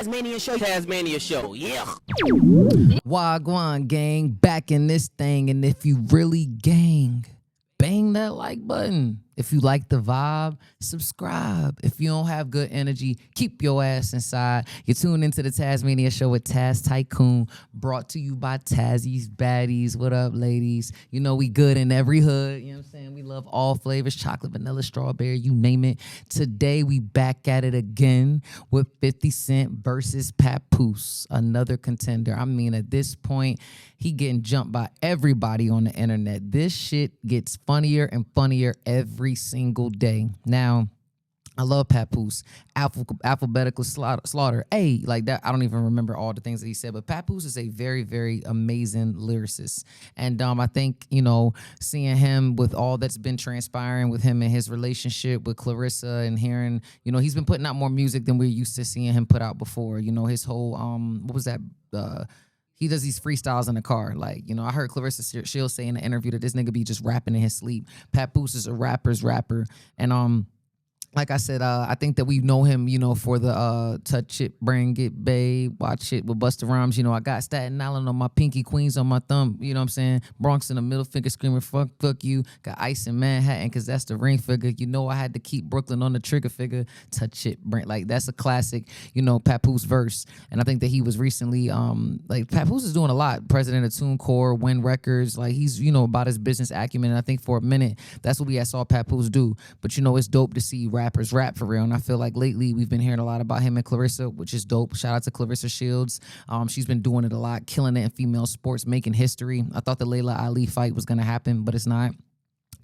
Tasmania show, yeah. Wagwan gang, back in this thing. And if you really gang, bang that like button. If you like the vibe, subscribe. If you don't have good energy, keep your ass inside. You're tuned into the Tasmania show with Taz Tycoon, brought to you by Tazzy's Baddies. What up, ladies? You know we good in every hood. You know what I'm saying? We love all flavors, chocolate, vanilla, strawberry, you name it. Today we back at it again with 50 Cent versus Papoose, another contender. I mean, at this point, he getting jumped by everybody on the internet. This shit gets funnier and funnier every single day. Now, I love Papoose, alphabetical slaughter. Hey, like that. I don't even remember all the things that he said, but Papoose is a very, very amazing lyricist. And I think, you know, seeing him with all that's been transpiring with him and his relationship with Clarissa and hearing, you know, he's been putting out more music than we're used to seeing him put out before. You know, his whole, what was that? He does these freestyles in the car. Like, you know, I heard Clarissa Shields say in an interview that this nigga be just rapping in his sleep. Papoose is a rapper's rapper. And like I said, I think that we know him, you know, for the touch it, bring it, babe, watch it with Busta Rhymes. You know, I got Staten Island on my pinky, Queens on my thumb. You know what I'm saying? Bronx in the middle finger screaming, fuck you. Got ice in Manhattan because that's the ring figure. You know I had to keep Brooklyn on the trigger figure. Touch it, bring. Like, that's a classic, you know, Papoose verse. And I think that he was recently, like, Papoose is doing a lot. President of TuneCore, Win Records. Like, he's, you know, about his business acumen. And I think for a minute, that's what we had saw Papoose do. But, you know, it's dope to see rappers rap for real. And I feel like lately we've been hearing a lot about him and Clarissa, which is dope. Shout out to Clarissa Shields. She's been doing it a lot, killing it in female sports, making history. I thought the Layla Ali fight was going to happen, but it's not.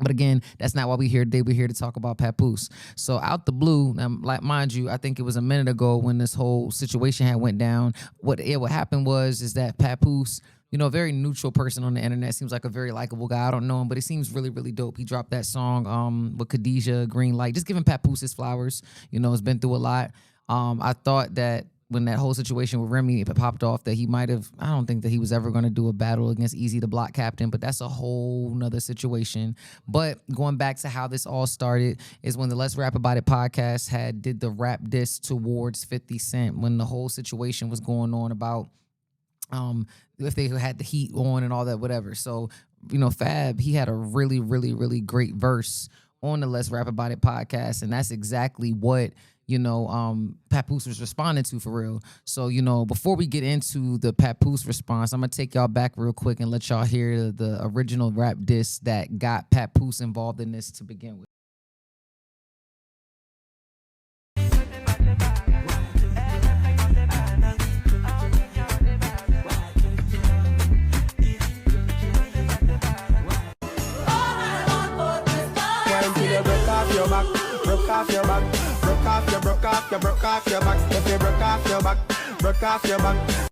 But again, that's not why we're here today. We're here to talk about Papoose. So out the blue, like, mind you, I think it was a minute ago when this whole situation had went down. What happened is that Papoose, you know, a very neutral person on the internet, seems like a very likable guy. I don't know him, but he seems really, really dope. He dropped that song with Khadijah, Green Light, just giving Papoose his flowers. You know, it's been through a lot. I thought that when that whole situation with Remy popped off, that he might have, I don't think that he was ever going to do a battle against Easy the Block Captain, but that's a whole nother situation. But going back to how this all started is when the Let's Rap About It podcast did the rap diss towards 50 Cent, when the whole situation was going on about if they had the heat on and all that, whatever. So, you know, Fab, he had a really, really, really great verse on the Let's Rap About It podcast, and that's exactly what, you know, Papoose was responding to for real. So, you know, before we get into the Papoose response, I'm gonna take y'all back real quick and let y'all hear the original rap diss that got Papoose involved in this to begin with. Broke off your back, broke off your back. If you broke off your back, broke off your back.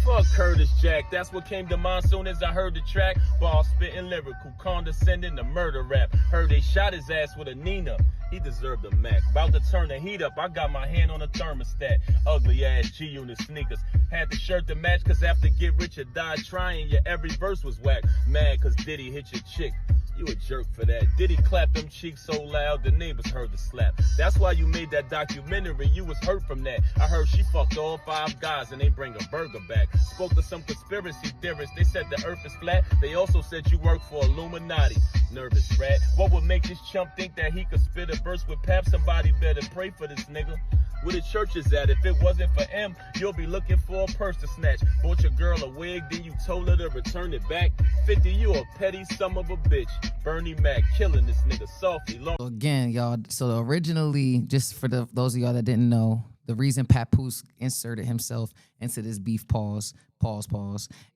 Fuck Curtis Jack, that's what came to mind soon as I heard the track. Ball spitting lyrical, condescending to murder rap. Heard they shot his ass with a Nina, he deserved a Mac. About to turn the heat up, I got my hand on a thermostat. Ugly ass G-Unit sneakers. Had the shirt to match, cause after Get Rich or Die Trying, your every verse was whack. Mad cause Diddy hit your chick. You a jerk for that. Diddy clap them cheeks so loud, the neighbors heard the slap. That's why you made that documentary, you was hurt from that. I heard she fucked all 5 guys and they bring a burger back. Spoke to some conspiracy theorists, they said the earth is flat. They also said you work for Illuminati. Nervous rat. What would make this chump think that he could spit a verse with Pap? Somebody better pray for this nigga. Where the church is at? If it wasn't for M, you'll be looking for a purse to snatch. Bought your girl a wig, then you told her to return it back. 50, you a petty son of a bitch. Bernie Mac killing this nigga softly. Long. So again, y'all, so originally, just for those of y'all that didn't know, the reason Papoose inserted himself into this beef pause,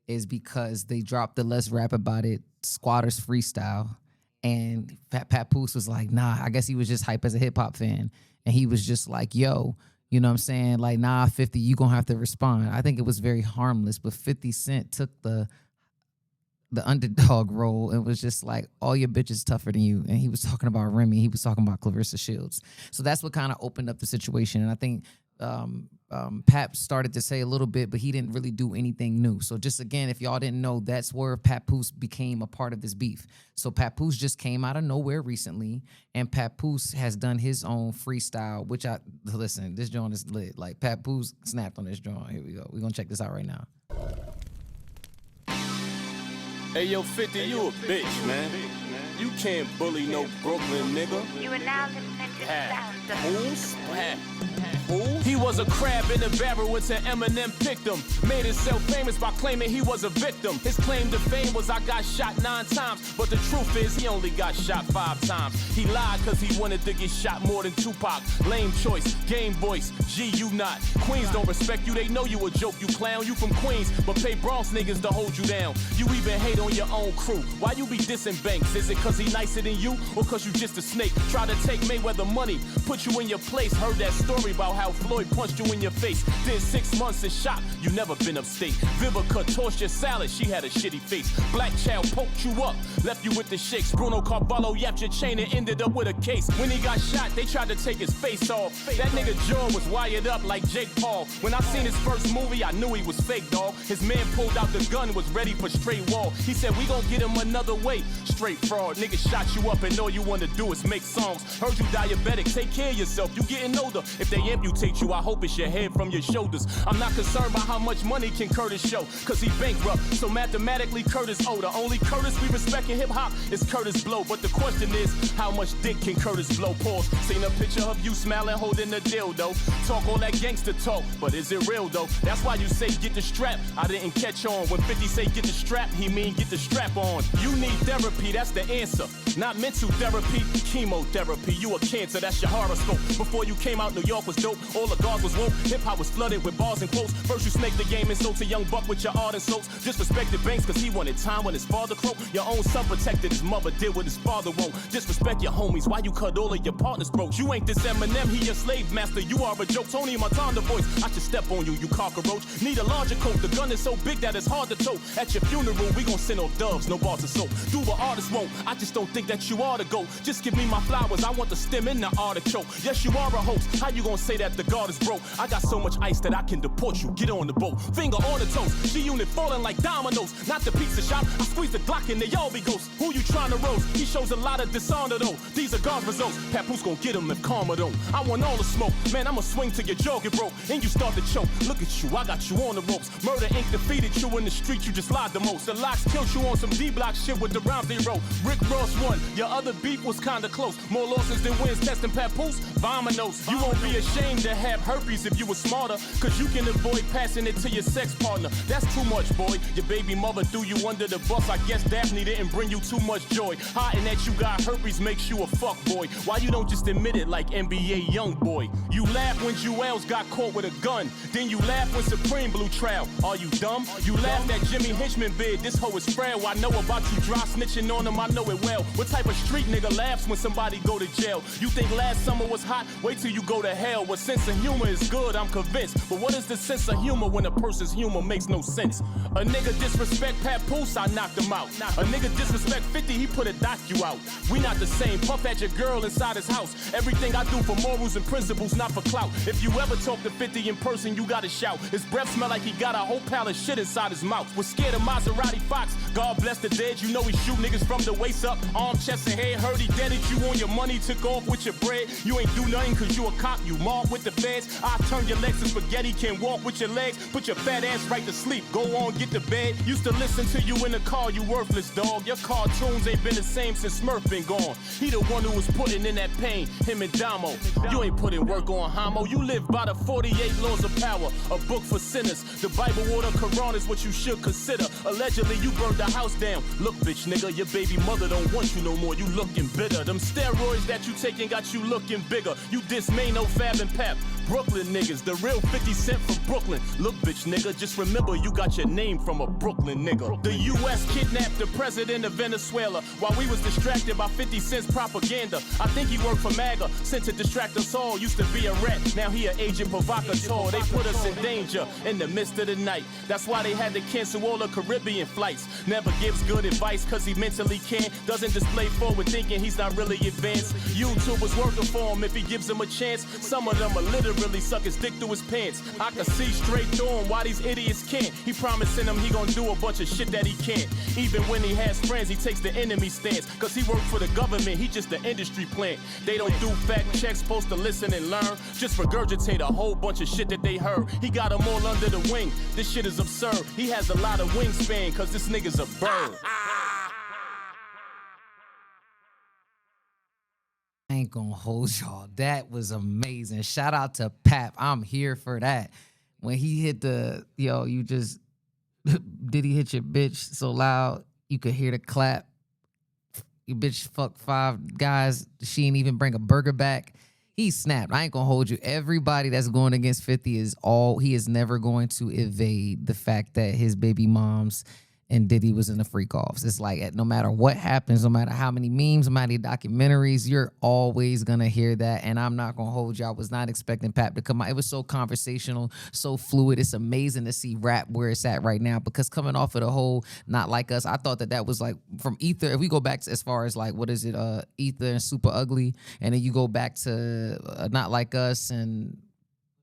is because they dropped the Let's Rap About It squatters freestyle. And Papoose was like, nah, I guess he was just hype as a hip hop fan. And he was just like, yo, you know what I'm saying? Like, nah, 50, you gonna have to respond. I think it was very harmless, but 50 Cent took the underdog role and was just like, all your bitches tougher than you. And he was talking about Remy. He was talking about Clarissa Shields. So that's what kind of opened up the situation. And I think Pap started to say a little bit, but he didn't really do anything new. So just again, if y'all didn't know, that's where Papoose became a part of this beef. So Papoose just came out of nowhere recently, and Papoose has done his own freestyle, which listen, this joint is lit. Like, Papoose snapped on this joint. Here we go. We're gonna check this out right now. Hey, yo, 50, you a bitch, man. You can't bully no Brooklyn nigga. You are now listening to the sound of He was a crab in a barrel until Eminem picked him. Made himself famous by claiming he was a victim. His claim to fame was I got shot 9 times, but the truth is he only got shot 5 times. He lied cause he wanted to get shot more than Tupac. Lame choice, game voice, G you not. Queens don't respect you, they know you a joke, you clown. You from Queens, but pay Bronx niggas to hold you down. You even hate on your own crew. Why you be dissing Banks? Is it cause he nicer than you, or cause you just a snake? Try to take Mayweather money, put you in your place. Heard that story about how Floyd punched you in your face. Did 6 months in shop, you never been upstate. Vivica tossed your salad, she had a shitty face. Black Child poked you up, left you with the shakes. Bruno Carvalho yapped your chain and ended up with a case. When he got shot, they tried to take his face off. That nigga jaw was wired up like Jake Paul. When I seen his first movie, I knew he was fake, dog. His man pulled out the gun, was ready for straight wall. He said, we gon' get him another way. Straight fraud, nigga shot you up and all you wanna do is make songs. Heard you diabetic, take care of yourself, you getting older. If they amputate you, I hope it's your head from your shoulders. I'm not concerned about how much money can Curtis show, cause he bankrupt, so mathematically Curtis owe. The only Curtis we respect in hip-hop is Curtis Blow. But the question is, how much dick can Curtis Blow? Pause. Seen a picture of you smiling, holding a dildo. Talk all that gangster talk, but is it real though? That's why you say get the strap, I didn't catch on. When 50 say get the strap, he mean get the strap on. You need therapy, that's the answer. Not mental therapy, chemotherapy. You a cancer, that's your horoscope. Before you came out, New York was dope. All the guards was woke. Hip-hop was flooded with bars and quotes. First you snaked the game and sold to Young Buck with your art and soaps. Disrespected Banks cause he wanted time when his father croaked. Your own son protected his mother, did what his father won't. Disrespect your homies, why you cut all of your partners broke? You ain't this Eminem, he your slave master. You are a joke, Tony Montana voice. I should step on you, you cockroach. Need a larger coat, the gun is so big that it's hard to tote. At your funeral, we gon' send off doves, no bars of soap. Do what artists won't, I just don't think that you ought to go. Just give me my flowers, I want the stem in the artichoke. Yes, you are a host, how you gon' say that the guard is broke? I got so much ice that I can deport you, get on the boat. Finger on the toast, G-Unit falling like dominoes. Not the pizza shop, I squeeze the Glock and they all be ghosts. Who you trying to roast? He shows a lot of dishonor though. These are God's results, Papoose gon' get him if karma don't. I want all the smoke, man, I'ma swing till your jaw get broke. And you start to choke, look at you, I got you on the ropes. Murder Inc. defeated you in the street, you just lied the most. The locks killed you on some D-block shit with the rhymes they wrote. Rick Ross won, your other beef was kinda close. More losses than wins, testing Papoose, vominos. You won't be ashamed to have herpes if you were smarter, cause you can avoid passing it to your sex partner. That's too much, boy. Your baby mother threw you under the bus. I guess Daphne didn't bring you too much joy. Hiding that you got herpes makes you a fuck boy. Why you don't just admit it like NBA young boy? You laugh when Jewels got caught with a gun, then you laugh when Supreme blew trial. Are you dumb? You laugh at Jimmy Hitchman bid. This hoe is frail. I know about you dry snitching on him, I know it well. What type of street nigga laughs when somebody go to jail? You think last summer was hot? Wait till you go to hell. What sense of humor is good, I'm convinced. But what is the sense of humor when a person's humor makes no sense? A nigga disrespect Papoose, I knocked him out. A nigga disrespect 50, he put a doc you out. We not the same. Puff at your girl inside his house. Everything I do for morals and principles, not for clout. If you ever talk to 50 in person, you gotta shout. His breath smell like he got a whole pile of shit inside his mouth. Was scared of Maserati Fox. God bless the dead, you know he shoot niggas from the waist up. Arm, chest, and head. Heard he deaded you on your money, took off with your bread. You ain't do nothing cause you a cop, you mob with the feds. I turn your legs to spaghetti, can't walk with your legs. Put your fat ass right to sleep, go on, get to bed. Used to listen to you in the car, you worthless dog. Your cartoons ain't been the same since Smurf been gone. He the one who was putting in that pain, him and Damo. You ain't putting work on homo, you live by the 48 laws of power. A book for sinners, the Bible or the Quran is what you should consider. Allegedly you burned the house down. Look bitch nigga, your baby mother don't want you no more, you looking bitter. Them steroids that you taking got you looking bigger. You dismay no Fab and Pap. Brooklyn niggas, the real 50 Cent from Brooklyn. Look bitch nigga, just remember you got your name from a Brooklyn nigga. The US kidnapped the president of Venezuela while we was distracted by 50 Cent's propaganda. I think he worked for MAGA, sent to distract us all. Used to be a rat, now he an agent provocateur. They put us in danger in the midst of the night. That's why they had to cancel all the Caribbean flights. Never gives good advice cause he mentally can't. Doesn't display forward thinking, he's not really advanced. YouTube was working for him if he gives him a chance. Some of them are literally literally suck his dick through his pants. I can see straight through him why these idiots can't. He promising them he gonna do a bunch of shit that he can't. Even when he has friends, he takes the enemy stance. Cause he work for the government, he just the industry plant. They don't do fact checks, supposed to listen and learn. Just regurgitate a whole bunch of shit that they heard. He got them all under the wing, this shit is absurd. He has a lot of wingspan, cause this nigga's a bird. I ain't gonna hold y'all. That was amazing. Shout out to Pap. I'm here for that. When he hit the, you just, did he hit your bitch so loud you could hear the clap? You bitch fuck 5 guys. She ain't even bring a burger back. He snapped. I ain't gonna hold you. Everybody that's going against 50 he is never going to evade the fact that his baby moms and Diddy was in the freak offs. It's like no matter what happens, no matter how many memes, no matter how many documentaries, you're always gonna hear that. And I'm not gonna hold you. I was not expecting Pap to come out. It was so conversational, so fluid. It's amazing to see rap where it's at right now, because coming off of the whole Not Like Us, I thought that was like from Ether. If we go back to as far as like, what is it, Ether and Super Ugly, and then you go back to Not Like Us and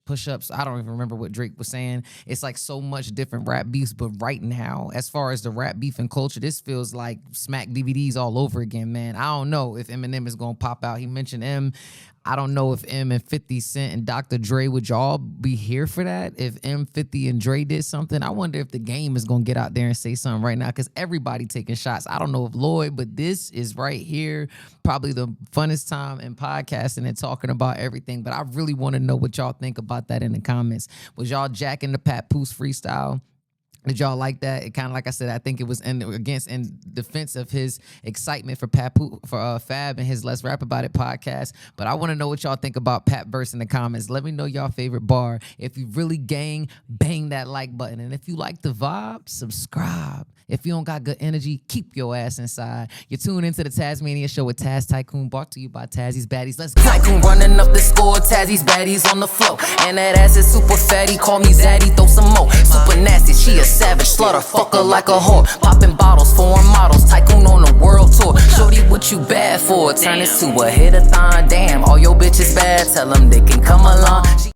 Push-Ups. I don't even remember what Drake was saying. It's like so much different rap beefs, but right now, as far as the rap beef and culture, this feels like Smack DVDs all over again, man. I don't know if Eminem is gonna pop out. He mentioned M. I don't know if M and 50 Cent and Dr. Dre, would y'all be here for that? If M, 50, and Dre did something, I wonder if the game is gonna get out there and say something right now, because everybody taking shots. I don't know if Lloyd, but this is right here probably the funnest time in podcasting and talking about everything. But I really want to know what y'all think about that in the comments. Was y'all jacking the Papoose freestyle? Did y'all like that? It kind of, like I said, I think it was in defense of his excitement for Fab and his Let's Rap About It podcast. But I want to know what y'all think about Pap verse in the comments. Let me know y'all favorite bar. If you really gang, bang that like button. And if you like the vibe, subscribe. If you don't got good energy, keep your ass inside. You're tuned into the Tasmania Show with Taz Tycoon, brought to you by Tazzy's Baddies. Let's go. Tycoon running up the score, Tazzy's Baddies on the floor. And that ass is super fatty, call me Zaddy, throw some more. Super nasty, she a savage, slaughter fucker like a whore. Popping bottles, foreign models, Tycoon on the world tour. Shorty, what you bad for? Turn this to a hit-a-thon. Damn, all your bitches bad, tell them they can come along.